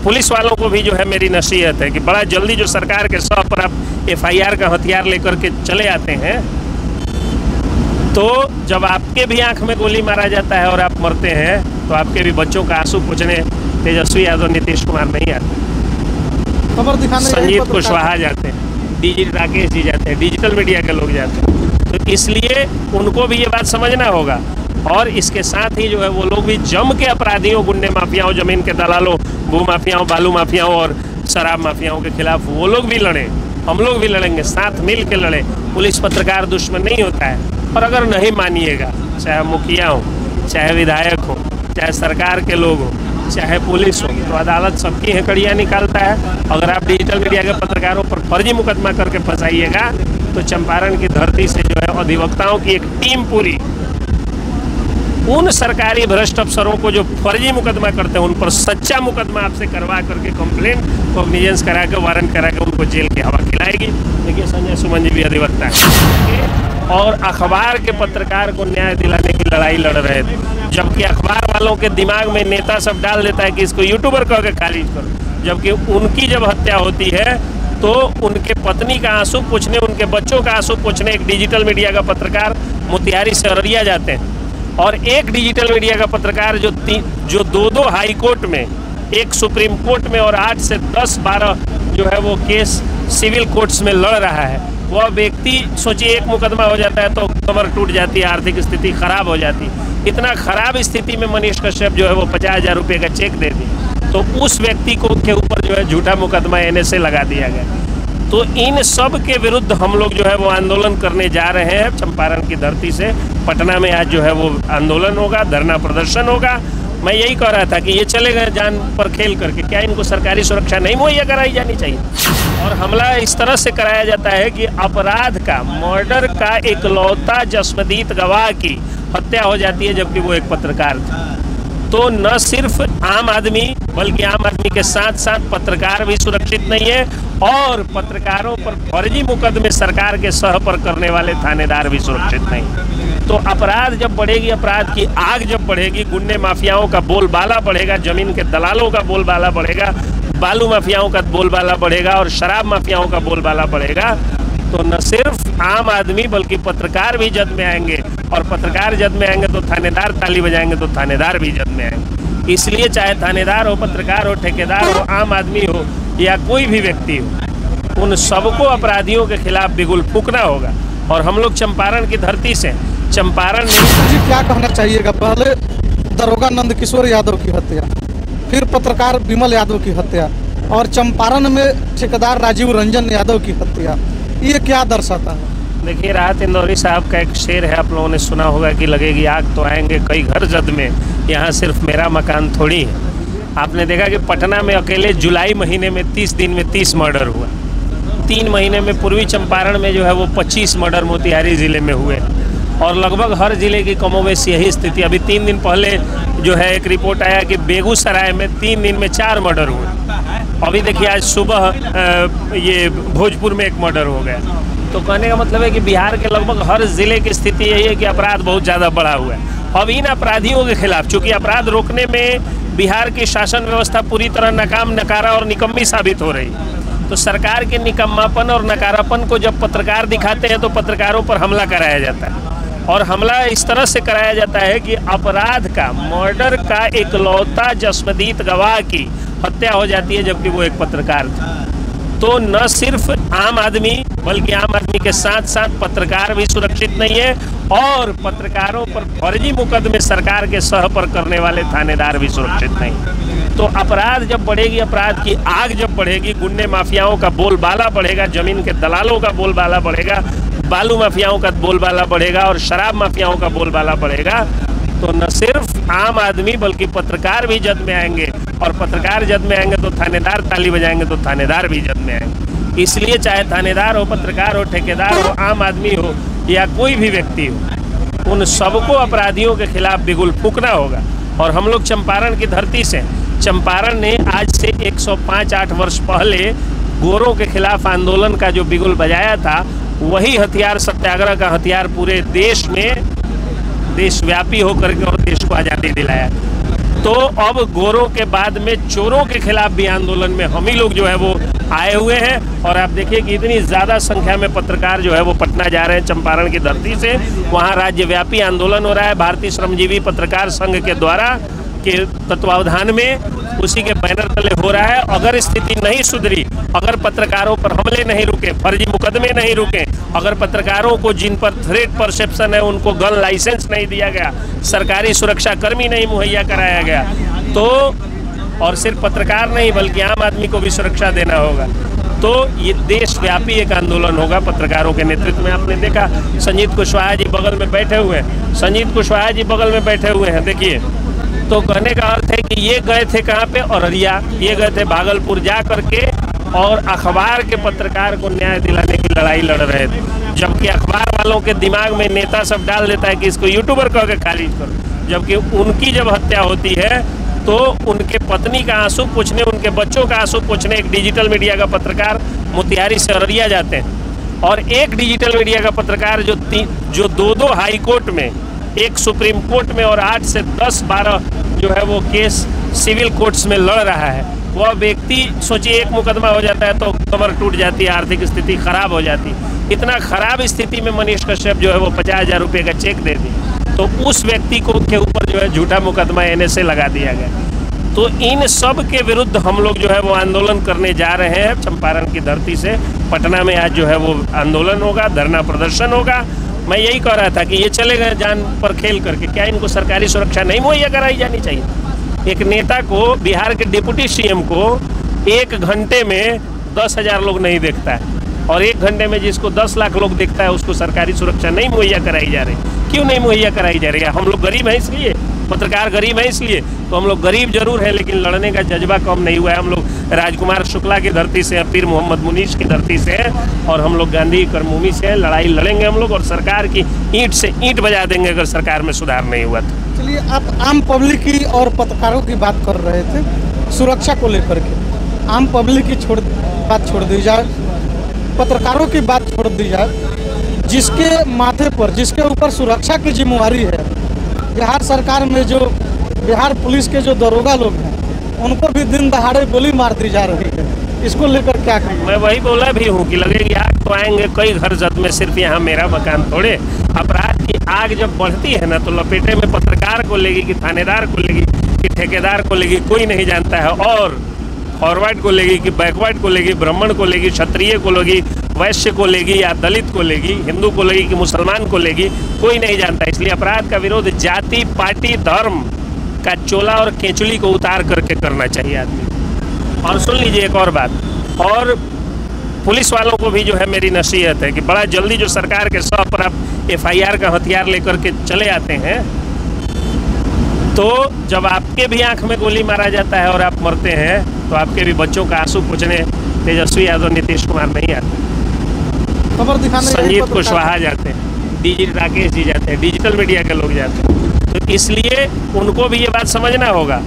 Police वालों को भी जो है मेरी नसीहत है कि बड़ा जल्दी जो सरकार के सह पर आप FIR का हथियार लेकर के चले आते हैं, तो जब आपके भी आंख में गोली मारा जाता है और आप मरते हैं, तो आपके भी बच्चों का आंसू पूछने तेजस्वी यादव, नीतीश कुमार नहीं आते, खबर दिखाने संजीव कुशवाहा जाते हैं, राकेश जी जाते हैं, डिजिटल मीडिया के लोग जाते हैं। तो इसलिए उनको भी ये बात समझना होगा, और इसके साथ ही जो है वो लोग भी जम के अपराधियों, गुंडे माफियाओं, जमीन के दलालों, भू माफियाओं, बालू माफियाओं और शराब माफियाओं के खिलाफ वो लोग भी लड़े, हम लोग भी लड़ेंगे, साथ मिल के लड़े। पुलिस पत्रकार दुश्मन नहीं होता है। और अगर नहीं मानिएगा, चाहे मुखिया हो, चाहे विधायक हो, चाहे सरकार के लोग हो, चाहे पुलिस हो, तो अदालत सबकी हेकड़ियाँ निकालता है। अगर आप डिजिटल मीडिया के पत्रकारों पर फर्जी मुकदमा करके फंसाइएगा, तो चंपारण की धरती से जो है अधिवक्ताओं की एक टीम पूरी उन सरकारी भ्रष्ट अफसरों को जो फर्जी मुकदमा करते हैं, उन पर सच्चा मुकदमा आपसे करवा करके कंप्लेंट कॉग्निजेंस करा के, वारंट करा के उनको जेल की हवा खिलाएगी। देखिए संजय सुमन जी भी अधिवक्ता है और अखबार के पत्रकार को न्याय दिलाने की लड़ाई लड़ रहे थे, जबकि अखबार वालों के दिमाग में नेता सब डाल देता है कि इसको यूट्यूबर कह के खारिज करो। जबकि उनकी जब हत्या होती है तो उनके पत्नी का आंसू पूछने, उनके बच्चों का आंसू पूछने एक डिजिटल मीडिया का पत्रकार मोतिहारी से अररिया जाते हैं, और एक डिजिटल मीडिया का पत्रकार जो दो हाई कोर्ट में, एक सुप्रीम कोर्ट में और 8 से 10-12 जो है वो केस सिविल कोर्ट्स में लड़ रहा है, वह व्यक्ति सोचिए एक मुकदमा हो जाता है तो कमर टूट जाती है, आर्थिक स्थिति खराब हो जाती है। इतना खराब स्थिति में मनीष कश्यप जो है वो 50,000 रुपये का चेक दे दिया, तो उस व्यक्ति को के ऊपर जो है झूठा मुकदमा NSA लगा दिया गया। तो इन सब के विरुद्ध हम लोग जो है वो आंदोलन करने जा रहे हैं। चंपारण की धरती से पटना में आज जो है वो आंदोलन होगा, धरना प्रदर्शन होगा। मैं यही कह रहा था कि ये चले गए जान पर खेल करके, क्या इनको सरकारी सुरक्षा नहीं मुहैया कराई जानी चाहिए? और हमला इस तरह से कराया जाता है कि अपराध का, मर्डर का इकलौता जसवदीत गवाह की हत्या हो जाती है, जबकि वो एक पत्रकार था। तो न सिर्फ आम आदमी बल्कि आम आदमी के साथ साथ पत्रकार भी सुरक्षित नहीं है, और पत्रकारों पर फर्जी मुकदमे सरकार के सह पर करने वाले थानेदार भी सुरक्षित नहीं। तो अपराध जब बढ़ेगी, अपराध की आग जब बढ़ेगी, गुंडे माफियाओं का बोलबाला बढ़ेगा, जमीन के दलालों का बोलबाला बढ़ेगा, बालू माफियाओं का बोलबाला बढ़ेगा और शराब माफियाओं का बोलबाला बढ़ेगा, तो न सिर्फ आम आदमी बल्कि पत्रकार भी जद में आएंगे, और पत्रकार जद में आएंगे तो थानेदार ताली बजाएंगे, तो थानेदार भी जद में आएंगे। इसलिए चाहे थानेदार हो, पत्रकार हो, ठेकेदार हो, आम आदमी हो या कोई भी व्यक्ति हो, उन सबको अपराधियों के खिलाफ बिगुल फूंकना होगा। और हम लोग चंपारण की धरती से, चंपारण में जी क्या कहना चाहिएगा? पहले दरोगा नंदकिशोर यादव की हत्या, फिर पत्रकार विमल यादव की हत्या, और चंपारण में ठेकेदार राजीव रंजन यादव की हत्या, ये क्या दर्शाता है? देखिए, राहत इंदौरी साहब का एक शेर है, आप लोगों ने सुना होगा कि लगेगी आग तो आएंगे कई घर जद में, यहाँ सिर्फ मेरा मकान थोड़ी है। आपने देखा कि पटना में अकेले जुलाई महीने में 30 दिन में 30 मर्डर हुआ। 3 महीने में पूर्वी चंपारण में जो है वो 25 मर्डर मोतिहारी ज़िले में हुए, और लगभग हर ज़िले की कमोबेश यही स्थिति। अभी 3 दिन पहले जो है एक रिपोर्ट आया कि बेगूसराय में 3 दिन में 4 मर्डर हुए। अभी देखिए आज सुबह ये भोजपुर में एक मर्डर हो गया। तो कहने का मतलब है कि बिहार के लगभग हर ज़िले की स्थिति यही है कि अपराध बहुत ज़्यादा बढ़ा हुआ है। अब इन अपराधियों के खिलाफ, चूँकि अपराध रोकने में बिहार की शासन व्यवस्था पूरी तरह नाकाम, नकारा और निकम्मी साबित हो रही है, तो सरकार के निकम्मापन और नकारापन को जब पत्रकार दिखाते हैं तो पत्रकारों पर हमला कराया जाता है। और हमला इस तरह से कराया जाता है कि अपराध का, मर्डर का इकलौता जसवदीत गवाह की हत्या हो जाती है, जबकि वो एक पत्रकार था। तो न सिर्फ आम आदमी बल्कि आम आदमी के साथ साथ पत्रकार भी सुरक्षित नहीं है, और पत्रकारों पर फर्जी मुकदमे सरकार के सह पर करने वाले थानेदार भी सुरक्षित नहीं। तो अपराध जब बढ़ेगी, अपराध की आग जब बढ़ेगी, गुंडे माफियाओं का बोलबाला बढ़ेगा, जमीन के दलालों का बोलबाला बढ़ेगा, बालू माफियाओं का बोलबाला बढ़ेगा और शराब माफियाओं का बोलबाला बढ़ेगा, तो न सिर्फ आम आदमी बल्कि पत्रकार भी जद में आएंगे, और पत्रकार जद में आएंगे तो थानेदार ताली बजाएंगे, तो थानेदार भी जद में आएंगे। इसलिए चाहे थानेदार हो, पत्रकार हो, ठेकेदार हो, आम आदमी हो या कोई भी व्यक्ति हो, उन सबको अपराधियों के खिलाफ बिगुल फूंकना होगा। और हम लोग चंपारण की धरती से, चंपारण ने आज से 105-8 वर्ष पहले गोरों के खिलाफ आंदोलन का जो बिगुल बजाया था, वही हथियार, सत्याग्रह का हथियार पूरे देश में देशव्यापी होकर के और देश को आज़ादी दिलाया। तो अब गोरों के बाद में चोरों के खिलाफ भी आंदोलन में हम ही लोग जो है वो आए हुए हैं। और आप देखिए कि इतनी ज़्यादा संख्या में पत्रकार जो है वो पटना जा रहे हैं चंपारण की धरती से। वहाँ राज्यव्यापी आंदोलन हो रहा है भारतीय श्रमजीवी पत्रकार संघ के द्वारा के तत्वावधान में, उसी के बैनर तले हो रहा है। अगर स्थिति नहीं सुधरी, अगर पत्रकारों पर हमले नहीं रुके, फर्जी मुकदमे नहीं रुके, अगर पत्रकारों को जिन पर थ्रेट परसेप्शन है उनको गन लाइसेंस नहीं दिया गया, सरकारी सुरक्षा कर्मी नहीं मुहैया कराया गया, तो और सिर्फ पत्रकार नहीं बल्कि आम आदमी को भी सुरक्षा देना होगा, तो ये देशव्यापी एक आंदोलन होगा पत्रकारों के नेतृत्व में। आपने देखा संजीत कुशवाहा जी बगल में बैठे हुए हैं, संजीत कुशवाहा जी बगल में बैठे हुए हैं, देखिए। तो कहने का अर्थ है कि ये गए थे कहाँ पे, औरैया, ये गए थे भागलपुर जा करके और अखबार के पत्रकार को न्याय दिलाने की लड़ाई लड़ रहे थे। जबकि अखबार वालों के दिमाग में नेता सब डाल देता है कि इसको यूट्यूबर कह के खारिज करो, जबकि उनकी जब हत्या होती है तो उनके पत्नी का आंसू पूछने, उनके बच्चों का आंसू पूछने एक डिजिटल मीडिया का पत्रकार मोतिहारी से औरैया जाते हैं। और एक डिजिटल मीडिया का पत्रकार जो दो हाई कोर्ट में, एक सुप्रीम कोर्ट में और 8 से 10-12 जो है वो केस सिविल कोर्ट्स में लड़ रहा है, वह व्यक्ति सोचिए एक मुकदमा हो जाता है तो कमर टूट जाती है, आर्थिक स्थिति खराब हो जाती है। इतना खराब स्थिति में मनीष कश्यप जो है वो 50,000 रुपये का चेक दे दी, तो उस व्यक्ति को के ऊपर जो है झूठा मुकदमा NSA लगा दिया गया। तो इन सब के विरुद्ध हम लोग जो है वो आंदोलन करने जा रहे हैं चंपारण की धरती से। पटना में आज जो है वो आंदोलन होगा, धरना प्रदर्शन होगा। मैं यही कह रहा था कि ये चले गए जान पर खेल करके, क्या इनको सरकारी सुरक्षा नहीं मुहैया कराई जानी चाहिए? एक नेता को, बिहार के डिप्टी CM को 1 घंटे में 10,000 लोग नहीं देखता है, और 1 घंटे में जिसको 10 लाख लोग देखता है उसको सरकारी सुरक्षा नहीं मुहैया कराई जा रही। क्यों नहीं मुहैया कराई जा रही है? हम लोग गरीब हैं इसलिए, पत्रकार गरीब है इसलिए? तो हम लोग गरीब जरूर है लेकिन लड़ने का जज्बा कम नहीं हुआ है। हम लोग राजकुमार शुक्ला की धरती से हैं, पीर मोहम्मद मुनीश की धरती से हैं, और हम लोग गांधी कर्मभूमि से हैं। लड़ाई लड़ेंगे हम लोग और सरकार की ईंट से ईंट बजा देंगे अगर सरकार में सुधार नहीं हुआ तो। चलिए, आप आम पब्लिक की और पत्रकारों की बात कर रहे थे सुरक्षा को लेकर के। आम पब्लिक की बात छोड़ दी जाए, पत्रकारों की बात छोड़ दी जाए, जिसके माथे पर, जिसके ऊपर सुरक्षा की जिम्मेवारी है, बिहार सरकार में जो बिहार पुलिस के जो दरोगा लोग हैं उनको भी दिन दहाड़े गोली मार दी जा रही है। इसको लेकर क्या कहें? मैं वही बोला भी हूँ कि लगेगी आग तो आएंगे कई घर जद में, सिर्फ यहाँ मेरा मकान थोड़े। अपराध की आग जब बढ़ती है ना तो लपेटे में पत्रकार को लेगी कि थानेदार को लेगी कि ठेकेदार को लेगी, कोई नहीं जानता है। और फॉरवर्ड को लेगी कि बैकवर्ड को लेगी, ब्राह्मण को लेगी, क्षत्रिय को लेगी, वैश्य को लेगी या दलित को लेगी, हिंदू को लेगी कि मुसलमान को लेगी, कोई नहीं जानता। इसलिए अपराध का विरोध जाति, पार्टी, धर्म का चोला और केंचुली को उतार करके करना चाहिए आदमी। और सुन लीजिए एक और बात, और पुलिस वालों को भी जो है मेरी नसीहत है कि बड़ा जल्दी जो सरकार के सौ पर आप FIR का हथियार लेकर के चले आते हैं, तो जब आपके भी आंख में गोली मारा जाता है और आप मरते हैं तो आपके भी बच्चों का आंसू पूछने तेजस्वी यादव, नीतीश कुमार नहीं आते, खबर दिखाने संजीत कुशवाहा जाते हैं, राकेश जी जाते हैं, डिजिटल मीडिया के लोग जाते हैं। तो इसलिए उनको भी ये बात समझना होगा।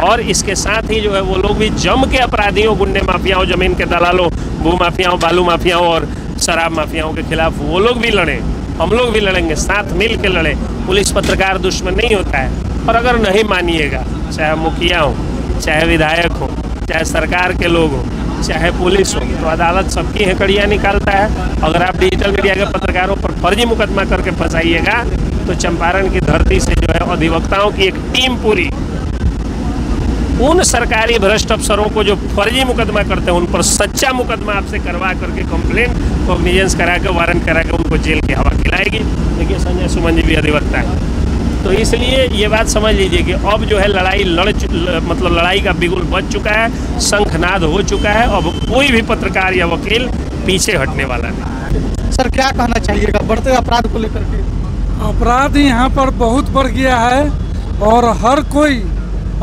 और इसके साथ ही जो है वो लोग भी जम के अपराधियों, गुंडे माफियाओं, जमीन के दलालों, भू माफियाओं, बालू माफियाओं और शराब माफियाओं के खिलाफ वो लोग भी लड़े, हम लोग भी लड़ेंगे, साथ मिल के लड़े। पुलिस पत्रकार दुश्मन नहीं होता है। और अगर नहीं मानिएगा, चाहे मुखिया हो, चाहे विधायक हो, चाहे सरकार के लोग हो, चाहे पुलिस हो, तो अदालत सबकी हेकड़ियाँ निकालता है। अगर आप डिजिटल मीडिया के पत्रकारों पर फर्जी मुकदमा करके फंसाइएगा तो चंपारण की धरती से जो है अधिवक्ताओं की एक टीम पूरी उन सरकारी भ्रष्ट अफसरों को जो फर्जी मुकदमा करते हैं उन पर सच्चा मुकदमा आपसे करवा करके कंप्लेंट कॉग्निजेंस करा के, वारंट करा के उनको जेल की हवा खिलाएगी। देखिए संजय सुमन जी भी अधिवक्ता है। तो इसलिए ये बात समझ लीजिए कि अब जो है लड़ाई मतलब लड़ाई का बिगुल बज चुका है, शंखनाद हो चुका है। अब कोई भी पत्रकार या वकील पीछे हटने वाला नहीं। सर, क्या कहना चाहिएगा बढ़ते अपराध को लेकर के? अपराध यहाँ पर बहुत बढ़ गया है और हर कोई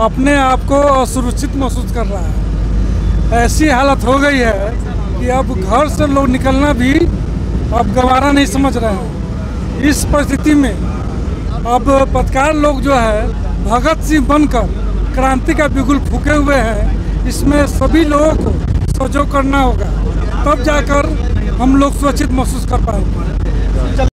अपने आप को असुरक्षित महसूस कर रहा है। ऐसी हालत हो गई है कि अब घर से लोग निकलना भी अब गवारा नहीं समझ रहे हैं। इस परिस्थिति में अब पत्रकार लोग जो है भगत सिंह बनकर क्रांति का बिगुल फूके हुए हैं। इसमें सभी लोगों को सहयोग करना होगा, तब जाकर हम लोग सुरक्षित महसूस कर पाएंगे।